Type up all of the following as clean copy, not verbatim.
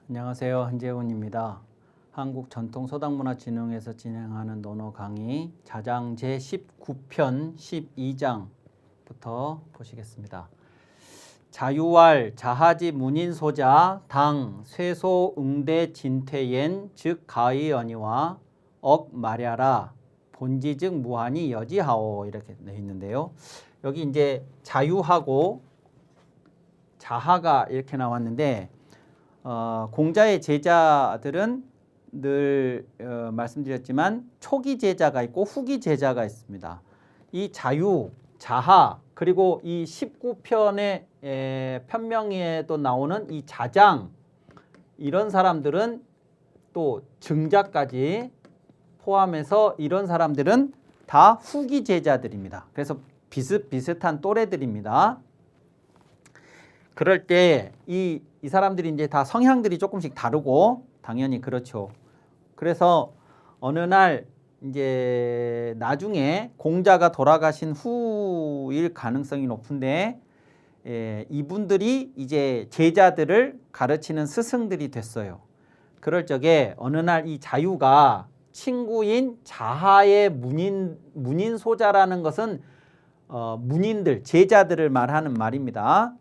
안녕하세요. 한재훈입니다. 한국전통서당문화진흥회에서 진행하는 논어 강의 자장 제19편 12장부터 보시겠습니다. 자유왈 자하지 문인소자 당 쇠소 응대 진퇴옌 즉 가의언이와 억 말야라 본지즉 무한이 여지하오 이렇게 되어 있는데요. 여기 이제 자유하고 자하가 이렇게 나왔는데 공자의 제자들은 늘 말씀드렸지만 초기 제자가 있고 후기 제자가 있습니다. 이 자유, 자하 그리고 이 19편의 편명에도 나오는 이 자장 이런 사람들은 또 증자까지 포함해서 이런 사람들은 다 후기 제자들입니다. 그래서 비슷비슷한 또래들입니다. 그럴 때 이 사람들이 이제 다 성향들이 조금씩 다르고 당연히 그렇죠. 그래서 어느 날 이제 나중에 공자가 돌아가신 후일 가능성이 높은데 이분들이 이제 제자들을 가르치는 스승들이 됐어요. 그럴 적에 어느 날 이 자유가 친구인 자하의 문인소자라는 것은 문인들, 제자들을 말하는 말입니다.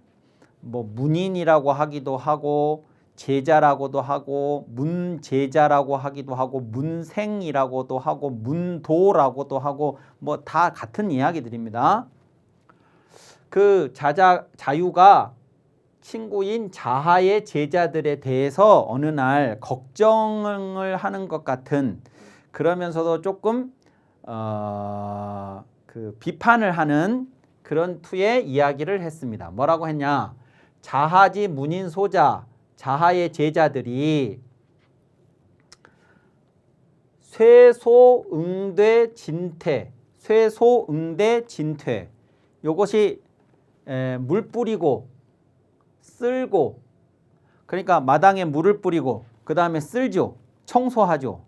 뭐 문인이라고 하기도 하고 제자라고도 하고 문제자라고 하기도 하고 문생이라고도 하고 문도라고도 하고 뭐 다 같은 이야기들입니다. 그 자유가 친구인 자하의 제자들에 대해서 어느 날 걱정을 하는 것 같은 그러면서도 조금 그 비판을 하는 그런 투의 이야기를 했습니다. 뭐라고 했냐? 자하지 문인소자 자하의 제자들이 쇠소응대 진퇴 쇠소응대 진퇴 요것이 물 뿌리고 쓸고 그러니까 마당에 물을 뿌리고 그 다음에 쓸죠. 청소하죠.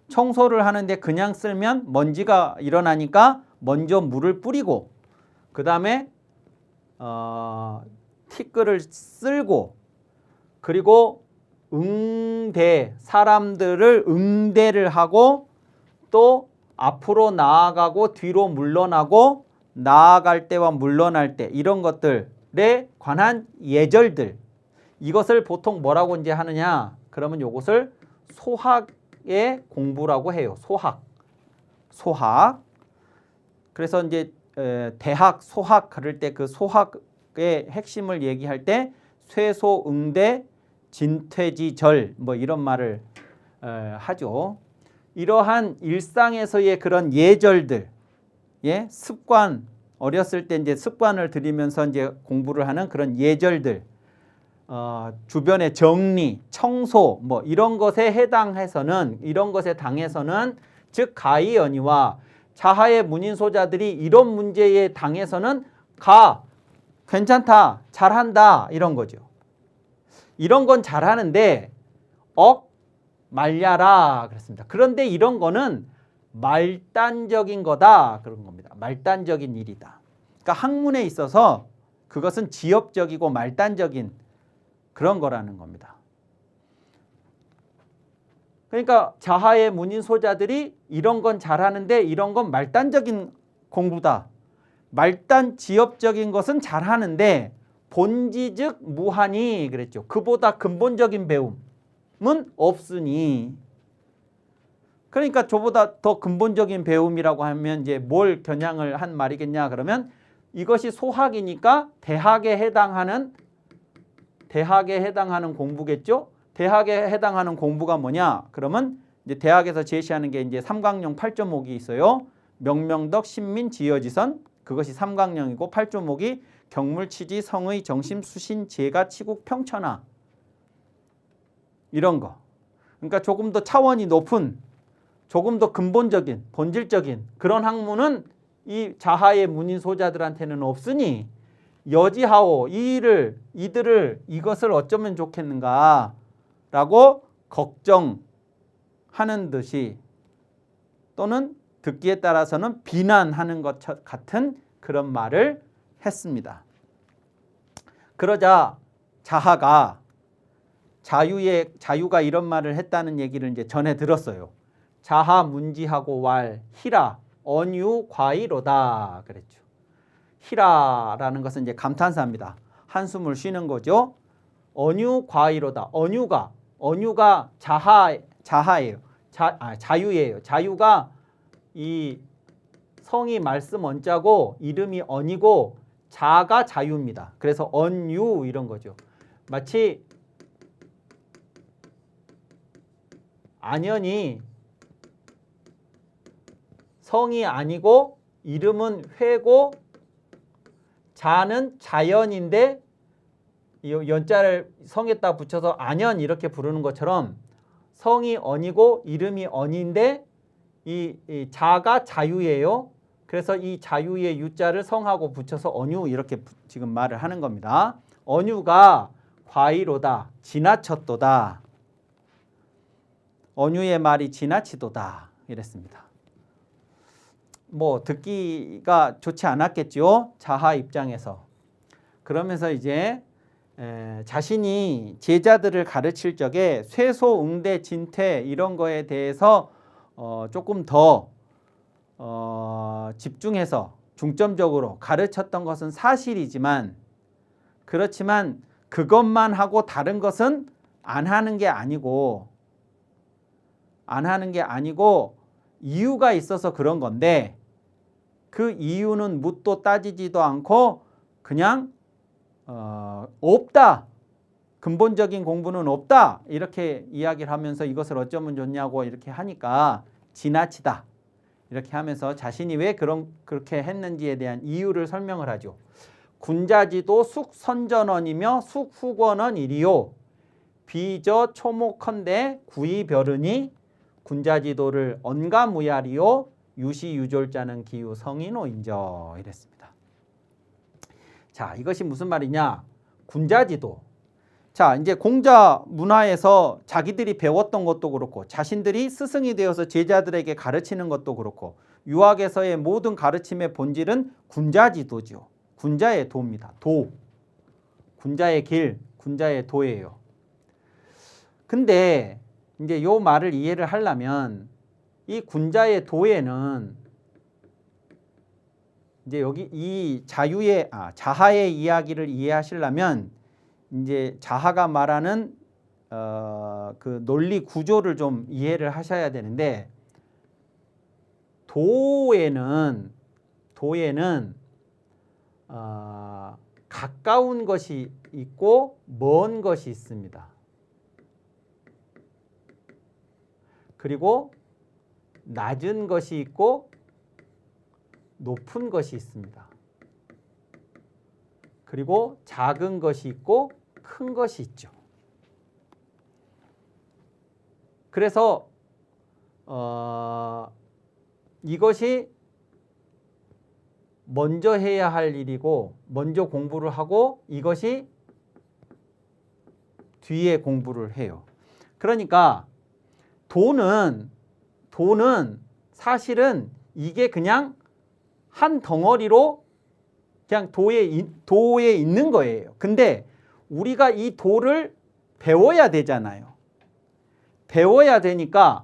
청소를 하는데 그냥 쓸면 먼지가 일어나니까 먼저 물을 뿌리고 그 다음에 티끌을 쓸고 그리고 응대 사람들을 응대를 하고 또 앞으로 나아가고 뒤로 물러나고 나아갈 때와 물러날 때 이런 것들에 관한 예절들 이것을 보통 뭐라고 이제 하느냐 그러면 이것을 소학의 공부라고 해요. 소학 그래서 이제 대학 소학 그럴 때 그 소학의 핵심을 얘기할 때 쇠소응대 진퇴지절 뭐 이런 말을 하죠. 이러한 일상에서의 그런 예절들, 습관 어렸을 때 이제 습관을 들이면서 이제 공부를 하는 그런 예절들, 주변의 정리, 청소 뭐 이런 것에 해당해서는 이런 것에 당해서는 즉 가의언이와 자하의 문인소자들이 이런 문제에 당해서는 괜찮다, 잘한다 이런 거죠. 이런 건 잘하는데 말려라 그랬습니다. 그런데 이런 거는 말단적인 거다 그런 겁니다. 말단적인 일이다. 그러니까 학문에 있어서 그것은 지엽적이고 말단적인 그런 거라는 겁니다. 그러니까 자하의 문인소자들이 이런 건 잘하는데 이런 건 말단적인 공부다. 말단 지엽적인 것은 잘하는데 본지즉 무하니 그랬죠. 그보다 근본적인 배움은 없으니 그러니까 저보다 더 근본적인 배움이라고 하면 이제 뭘 겨냥을 한 말이겠냐 그러면 이것이 소학이니까 대학에 해당하는 공부겠죠. 대학에 해당하는 공부가 뭐냐? 그러면 이제 대학에서 제시하는 게 이제 삼강령 8.5기 있어요. 명명덕, 신민, 지여지선 그것이 삼강령이고 8.5기 경물치지, 성의, 정심, 수신, 재가, 치국, 평천하 이런 거. 그러니까 조금 더 차원이 높은 조금 더 근본적인 본질적인 그런 학문은 이 자하의 문인소자들한테는 없으니 여지하오 이것을 어쩌면 좋겠는가 라고 걱정하는 듯이 또는 듣기에 따라서는 비난하는 것 같은 그런 말을 했습니다. 그러자 자하가 자유가 이런 말을 했다는 얘기를 이제 전해 들었어요. 자하 문지하고 왈 희라 언유 과이로다 그랬죠. 희라라는 것은 이제 감탄사입니다. 한숨을 쉬는 거죠. 언유 과이로다. 언유가 자하예요. 자유예요. 자유가 이 성이 말씀 언자고 이름이 언이고 자가 자유입니다. 그래서 언유 이런 거죠. 마치 안연이 성이 아니고 이름은 회고 자는 자연인데 이 연자를 성에다 붙여서 안연 이렇게 부르는 것처럼 성이 언이고 이름이 언인데 이 자가 자유예요. 그래서 이 자유의 유자를 성하고 붙여서 언유 이렇게 지금 말을 하는 겁니다. 언유가 과이로다 지나쳤도다. 언유의 말이 지나치도다 이랬습니다. 뭐 듣기가 좋지 않았겠죠. 자하 입장에서. 그러면서 이제 자신이 제자들을 가르칠 적에 쇠소, 응대, 진퇴 이런 거에 대해서 조금 더 집중해서 중점적으로 가르쳤던 것은 사실이지만 그렇지만 그것만 하고 다른 것은 안 하는 게 아니고 이유가 있어서 그런 건데 그 이유는 묻도 따지지도 않고 그냥 없다. 근본적인 공부는 없다. 이렇게 이야기를 하면서 이것을 어쩌면 좋냐고 이렇게 하니까 지나치다. 이렇게 하면서 자신이 왜 그렇게 했는지에 대한 이유를 설명을 하죠. 군자지도 숙선전원이며 숙후권원이리요. 비저 초목컨대 구이별으니 군자지도를 언가무야리요. 유시유졸자는 기유 성인호인저 이랬습니다. 자, 이것이 무슨 말이냐? 군자지도. 자, 이제 공자 문화에서 자기들이 배웠던 것도 그렇고 자신들이 스승이 되어서 제자들에게 가르치는 것도 그렇고 유학에서의 모든 가르침의 본질은 군자지도죠. 군자의 도입니다. 도. 군자의 길, 군자의 도예요. 근데 이제 요 말을 이해를 하려면 이 군자의 도에는 이제 여기 이 자하의 이야기를 이해하시려면 이제 자하가 말하는 그 논리 구조를 좀 이해를 하셔야 되는데 도에는 가까운 것이 있고 먼 것이 있습니다. 그리고 낮은 것이 있고 높은 것이 있습니다. 그리고 작은 것이 있고 큰 것이 있죠. 그래서 이것이 먼저 해야 할 일이고 먼저 공부를 하고 이것이 뒤에 공부를 해요. 그러니까 도는 사실은 이게 그냥 한 덩어리로 그냥 도에 있는 거예요. 근데 우리가 이 도를 배워야 되잖아요. 배워야 되니까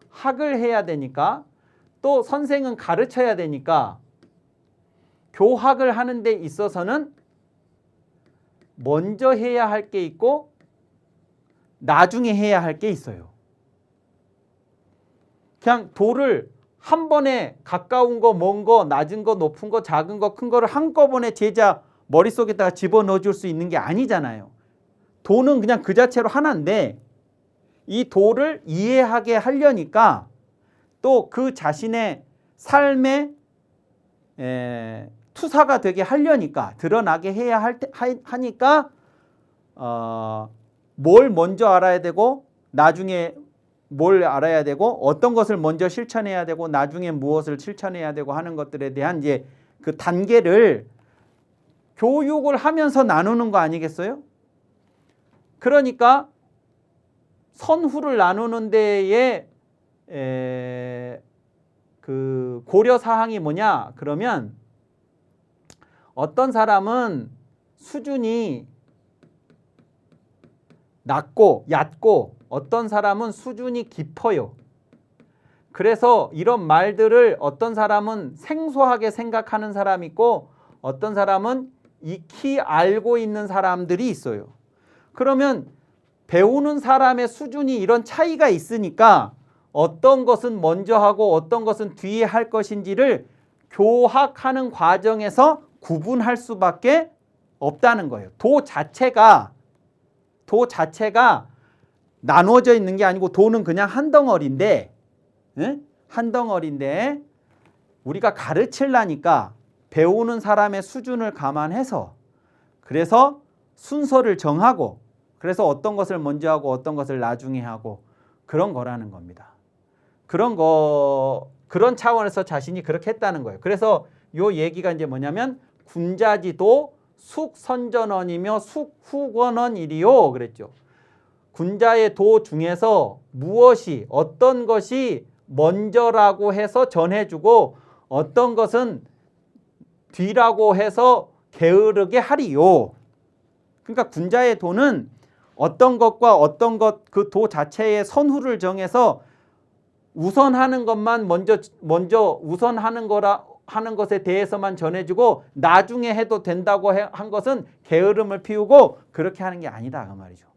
학을 해야 되니까 또 선생은 가르쳐야 되니까 교학을 하는 데 있어서는 먼저 해야 할 게 있고 나중에 해야 할 게 있어요. 그냥 도를 한 번에 가까운 거, 먼 거, 낮은 거, 높은 거, 작은 거, 큰 거를 한꺼번에 제자 머릿속에다가 집어넣어 줄 수 있는 게 아니잖아요. 도는 그냥 그 자체로 하나인데 이 도를 이해하게 하려니까 또 그 자신의 삶의 투사가 되게 하려니까 드러나게 해야 하니까 뭘 먼저 알아야 되고 나중에 뭘 알아야 되고 어떤 것을 먼저 실천해야 되고 나중에 무엇을 실천해야 되고 하는 것들에 대한 이제 그 단계를 교육을 하면서 나누는 거 아니겠어요? 그러니까 선후를 나누는 데에 그 고려 사항이 뭐냐? 그러면 어떤 사람은 수준이 낮고 얕고 어떤 사람은 수준이 깊어요. 그래서 이런 말들을 어떤 사람은 생소하게 생각하는 사람이 있고 어떤 사람은 익히 알고 있는 사람들이 있어요. 그러면 배우는 사람의 수준이 이런 차이가 있으니까 어떤 것은 먼저 하고 어떤 것은 뒤에 할 것인지를 교학하는 과정에서 구분할 수밖에 없다는 거예요. 도 자체가 나누어져 있는 게 아니고 도는 그냥 한 덩어리인데, 한 덩어리인데 우리가 가르치려니까 배우는 사람의 수준을 감안해서 그래서 순서를 정하고 그래서 어떤 것을 먼저 하고 어떤 것을 나중에 하고 그런 거라는 겁니다. 그런 차원에서 자신이 그렇게 했다는 거예요. 그래서 요 얘기가 이제 뭐냐면 군자지도 숙선전원이며 숙후권원이리요 그랬죠. 군자의 도 중에서 무엇이 어떤 것이 먼저라고 해서 전해주고 어떤 것은 뒤라고 해서 게으르게 하리요. 그러니까 군자의 도는 어떤 것과 어떤 것 그 도 자체의 선후를 정해서 우선하는 것만 먼저 우선하는 거라 하는 것에 대해서만 전해주고 나중에 해도 된다고 한 것은 게으름을 피우고 그렇게 하는 게 아니다 그 말이죠.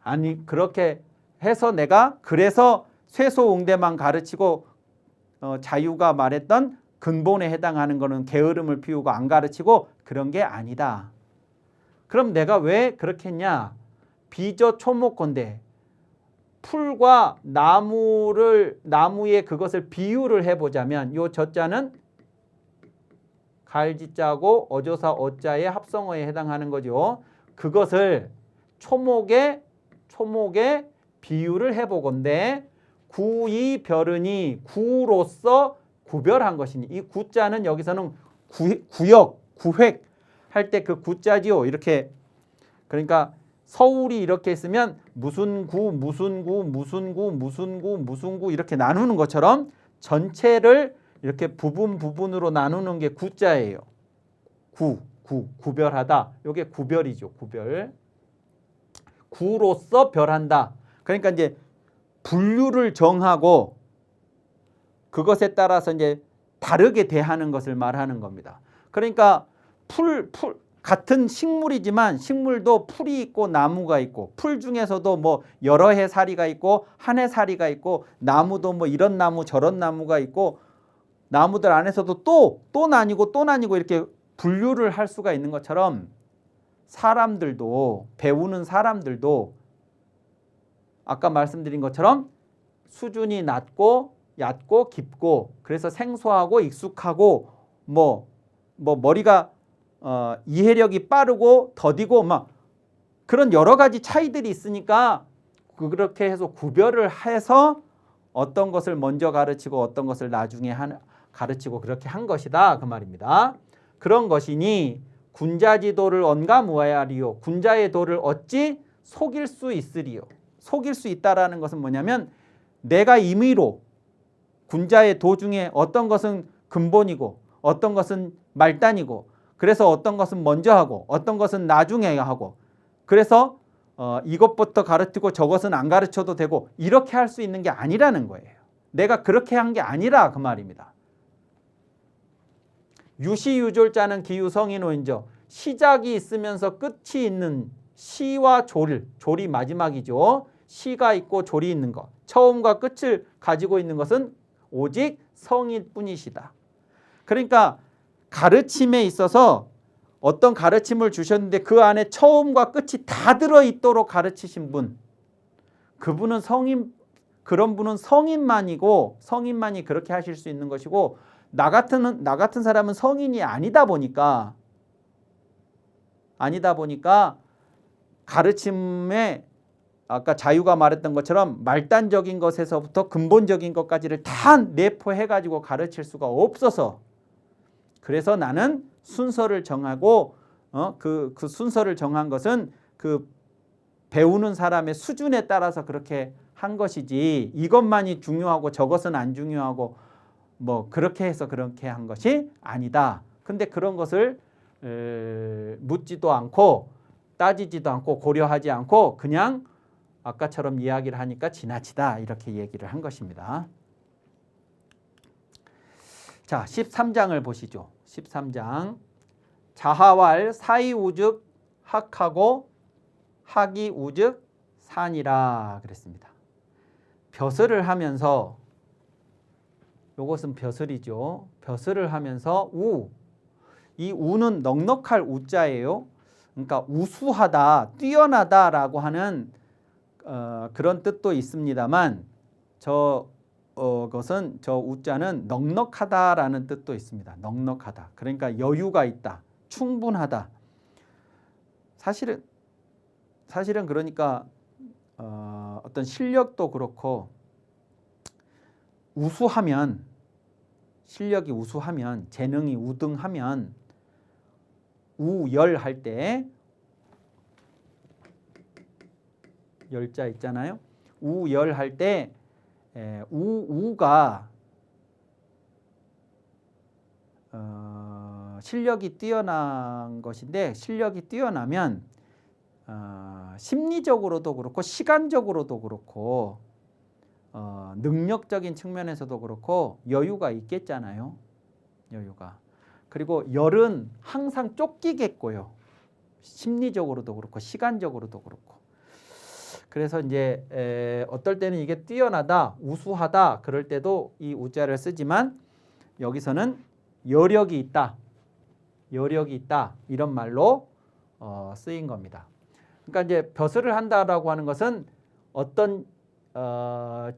아니 그렇게 해서 내가 그래서 쇠소응대만 가르치고 자유가 말했던 근본에 해당하는 거는 게으름을 피우고 안 가르치고 그런 게 아니다. 그럼 내가 왜 그렇게 했냐? 비저 초목건데 풀과 나무에 그것을 비유를 해보자면 요 저자는 갈지자고 어조사 어자의 합성어에 해당하는 거죠. 그것을 초목에 비유를 해보건대 구이별은이 구로서 구별한 것이니 이 구자는 여기서는 구역, 구획 할 때 그 구자지요. 이렇게 그러니까 서울이 이렇게 있으면 무슨 구, 무슨 구, 무슨 구, 무슨 구, 무슨 구 이렇게 나누는 것처럼 전체를 이렇게 부분으로 나누는 게 구자예요. 구별하다. 이게 구별이죠. 구별. 구로서 별한다. 그러니까 이제 분류를 정하고 그것에 따라서 이제 다르게 대하는 것을 말하는 겁니다. 그러니까 같은 식물이지만 식물도 풀이 있고 나무가 있고 풀 중에서도 뭐 여러 해 살이가 있고 한 해 살이가 있고 나무도 뭐 이런 나무 저런 나무가 있고 나무들 안에서도 또 나뉘고 이렇게 분류를 할 수가 있는 것처럼 사람들도 배우는 사람들도 아까 말씀드린 것처럼 수준이 낮고 얕고 깊고 그래서 생소하고 익숙하고 뭐 머리가 이해력이 빠르고 더디고 막 그런 여러 가지 차이들이 있으니까 그렇게 해서 구별을 해서 어떤 것을 먼저 가르치고 어떤 것을 나중에 가르치고 그렇게 한 것이다 그 말입니다. 그런 것이니 군자지도를 언가 무아야리요. 군자의 도를 어찌 속일 수 있으리요. 속일 수 있다라는 것은 뭐냐면 내가 임의로 군자의 도 중에 어떤 것은 근본이고 어떤 것은 말단이고 그래서 어떤 것은 먼저 하고 어떤 것은 나중에 하고 그래서 이것부터 가르치고 저것은 안 가르쳐도 되고 이렇게 할 수 있는 게 아니라는 거예요. 내가 그렇게 한 게 아니라 그 말입니다. 유시유졸자는 기유성인호인저 시작이 있으면서 끝이 있는 시와 졸이 마지막이죠. 시가 있고 졸이 있는 것. 처음과 끝을 가지고 있는 것은 오직 성일 뿐이시다. 그러니까 가르침에 있어서 어떤 가르침을 주셨는데 그 안에 처음과 끝이 다 들어있도록 가르치신 분. 그분은 그런 분은 성인만이고 성인만이 그렇게 하실 수 있는 것이고 나 같은 사람은 성인이 아니다 보니까 가르침에 아까 자유가 말했던 것처럼 말단적인 것에서부터 근본적인 것까지를 다 내포해가지고 가르칠 수가 없어서 그래서 나는 순서를 정하고 그 순서를 정한 것은 그 배우는 사람의 수준에 따라서 그렇게 한 것이지 이것만이 중요하고 저것은 안 중요하고 뭐 그렇게 해서 그렇게 한 것이 아니다. 근데 그런 것을 묻지도 않고 따지지도 않고 고려하지 않고 그냥 아까처럼 이야기를 하니까 지나치다 이렇게 얘기를 한 것입니다. 자, 13장을 보시죠. 13장. 자하왈 사이우즉 학하고 학이우즉 산이라 그랬습니다. 벼슬을 하면서, 요것은 벼슬이죠. 벼슬을 하면서 이 우는 넉넉할 우자예요. 그러니까 우수하다, 뛰어나다라고 하는 그런 뜻도 있습니다만 것은 저 우자는 넉넉하다라는 뜻도 있습니다. 넉넉하다. 그러니까 여유가 있다. 충분하다. 사실은 그러니까 어떤 실력도 그렇고 실력이 우수하면, 재능이 우등하면 우열할 때 열자 있잖아요. 우열할 때 우가 실력이 뛰어난 것인데, 실력이 뛰어나면 심리적으로도 그렇고 시간적으로도 그렇고 능력적인 측면에서도 그렇고 여유가 있겠잖아요. 여유가. 그리고 열은 항상 쫓기겠고요. 심리적으로도 그렇고 시간적으로도 그렇고. 그래서 이제 어떨 때는 이게 뛰어나다, 우수하다 그럴 때도 이 우자를 쓰지만 여기서는 여력이 있다, 이런 말로 쓰인 겁니다. 그러니까 이제 벼슬을 한다라고 하는 것은 어떤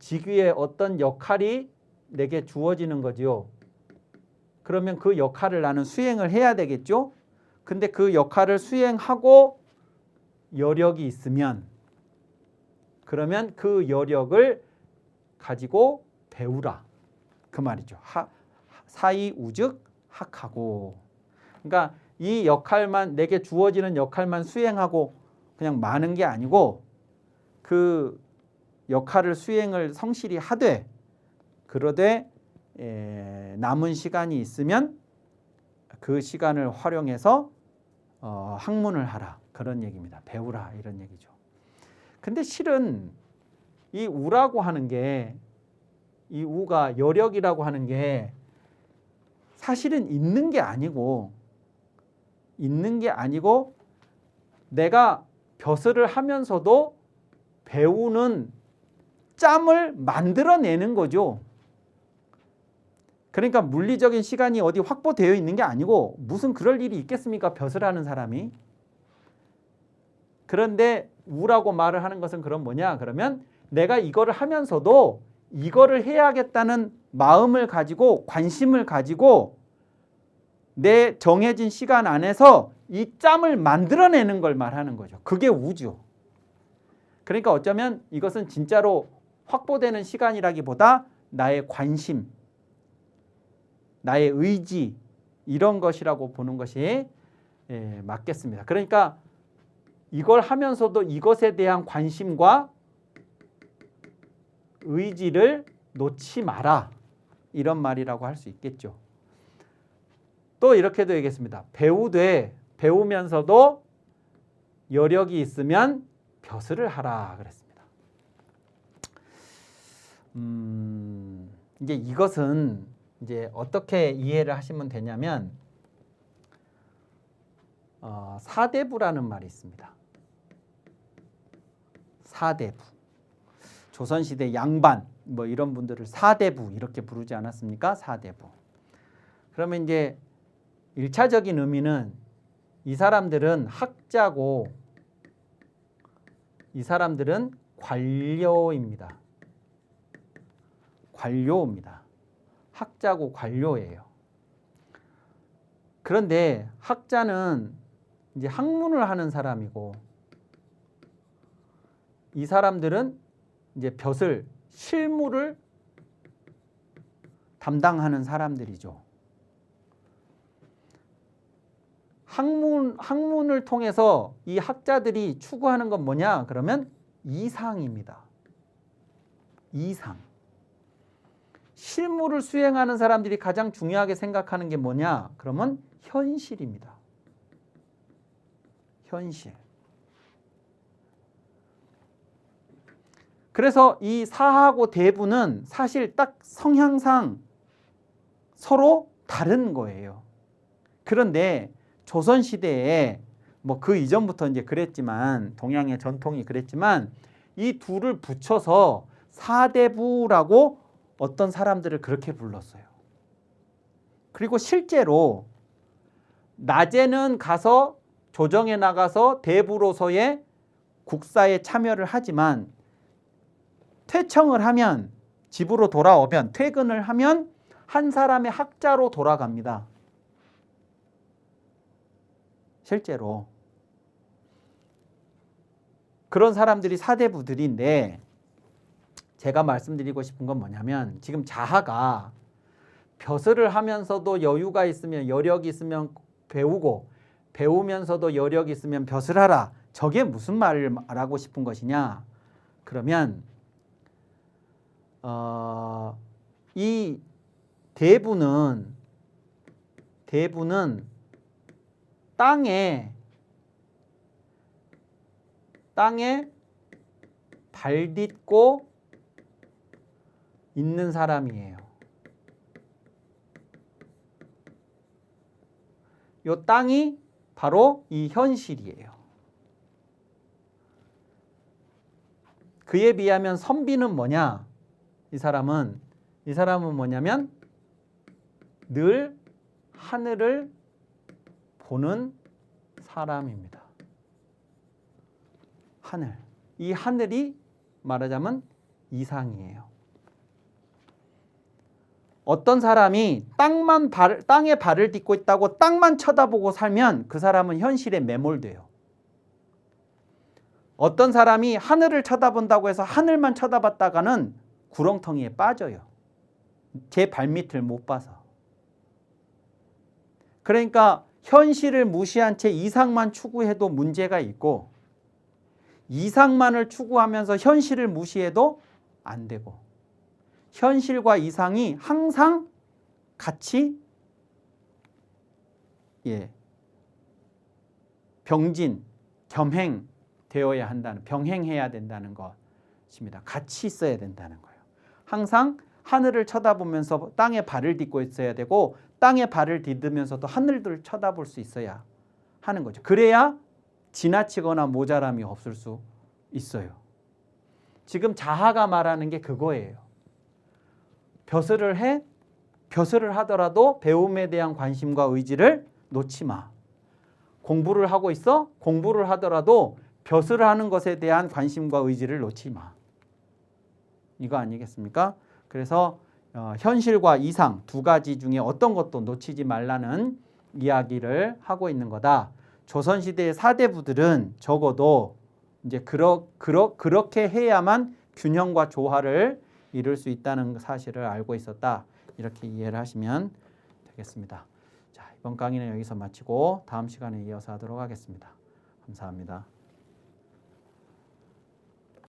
직위의 어떤 역할이 내게 주어지는 거지요. 그러면 그 역할을 나는 수행을 해야 되겠죠. 근데 그 역할을 수행하고 여력이 있으면, 그러면 그 여력을 가지고 배우라 그 말이죠. 사이우즉 학하고. 그러니까 이 역할만, 내게 주어지는 역할만 수행하고 그냥 마는 게 아니고 그 역할을 수행을 성실히 하되, 그러되 남은 시간이 있으면 그 시간을 활용해서 학문을 하라 그런 얘기입니다. 배우라 이런 얘기죠. 근데 실은 이 우라고 하는 게, 이 우가 여력이라고 하는 게 사실은 있는 게 아니고 내가 벼슬을 하면서도 배우는 짬을 만들어내는 거죠. 그러니까 물리적인 시간이 어디 확보되어 있는 게 아니고, 무슨 그럴 일이 있겠습니까? 벼슬하는 사람이. 그런데 우라고 말을 하는 것은 그럼 뭐냐? 그러면 내가 이거를 하면서도 이거를 해야겠다는 마음을 가지고, 관심을 가지고 내 정해진 시간 안에서 이 짬을 만들어내는 걸 말하는 거죠. 그게 우죠. 그러니까 어쩌면 이것은 진짜로 확보되는 시간이라기보다 나의 관심, 나의 의지, 이런 것이라고 보는 것이 맞겠습니다. 그러니까 이걸 하면서도 이것에 대한 관심과 의지를 놓지 마라, 이런 말이라고 할 수 있겠죠. 또 이렇게도 얘기했습니다. 배우면서도 여력이 있으면 벼슬을 하라 그랬습니다. 이제 이것은 이제 어떻게 이해를 하시면 되냐면, 사대부라는 말이 있습니다. 사대부. 조선시대 양반 뭐 이런 분들을 사대부 이렇게 부르지 않았습니까? 사대부. 그러면 이제 1차적인 의미는 이 사람들은 학자고 이 사람들은 관료입니다. 관료입니다. 학자고 관료예요. 그런데 학자는 이제 학문을 하는 사람이고, 이 사람들은 이제 벼슬, 실무를 담당하는 사람들이죠. 학문을 통해서 이 학자들이 추구하는 건 뭐냐? 그러면 이상입니다. 이상. 실무를 수행하는 사람들이 가장 중요하게 생각하는 게 뭐냐? 그러면 현실입니다. 현실. 그래서 이 사하고 대부는 사실 딱 성향상 서로 다른 거예요. 그런데 조선시대에 뭐 그 이전부터 이제 그랬지만 동양의 전통이 그랬지만 이 둘을 붙여서 사대부라고 어떤 사람들을 그렇게 불렀어요. 그리고 실제로 낮에는 가서 조정에 나가서 대부로서의 국사에 참여를 하지만 퇴청을 하면 집으로 돌아오면 퇴근을 하면 한 사람의 학자로 돌아갑니다. 실제로. 그런 사람들이 사대부들인데 제가 말씀드리고 싶은 건 뭐냐면 지금 자하가 벼슬을 하면서도 여유가 있으면 여력이 있으면 배우고 배우면서도 여력이 있으면 벼슬하라. 저게 무슨 말을 말하고 싶은 것이냐. 그러면 이 대부는 땅에 발 딛고 있는 사람이에요. 이 땅이 바로 이 현실이에요. 그에 비하면 선비는 뭐냐? 이 사람은 뭐냐면 늘 하늘을 보는 사람입니다. 하늘. 이 하늘이 말하자면 이상이에요. 어떤 사람이 땅에 발을 딛고 있다고 땅만 쳐다보고 살면 그 사람은 현실에 매몰돼요. 어떤 사람이 하늘을 쳐다본다고 해서 하늘만 쳐다봤다가는 구렁텅이에 빠져요. 제 발밑을 못 봐서. 그러니까 현실을 무시한 채 이상만 추구해도 문제가 있고 이상만을 추구하면서 현실을 무시해도 안 되고 현실과 이상이 항상 같이 겸행되어야 한다는, 병행해야 된다는 것입니다. 같이 있어야 된다는 거예요. 항상 하늘을 쳐다보면서 땅에 발을 딛고 있어야 되고 땅에 발을 디디면서도 하늘을 쳐다볼 수 있어야 하는 거죠. 그래야 지나치거나 모자람이 없을 수 있어요. 지금 자하가 말하는 게 그거예요. 벼슬을 하더라도 배움에 대한 관심과 의지를 놓지 마. 공부를 하고 있어? 공부를 하더라도 벼슬을 하는 것에 대한 관심과 의지를 놓지 마. 이거 아니겠습니까? 그래서 현실과 이상 두 가지 중에 어떤 것도 놓치지 말라는 이야기를 하고 있는 거다. 조선시대의 사대부들은 적어도 이제 그렇게 해야만 균형과 조화를 이룰 수 있다는 사실을 알고 있었다. 이렇게 이해를 하시면 되겠습니다. 자, 이번 강의는 여기서 마치고 다음 시간에 이어서 하도록 하겠습니다. 감사합니다.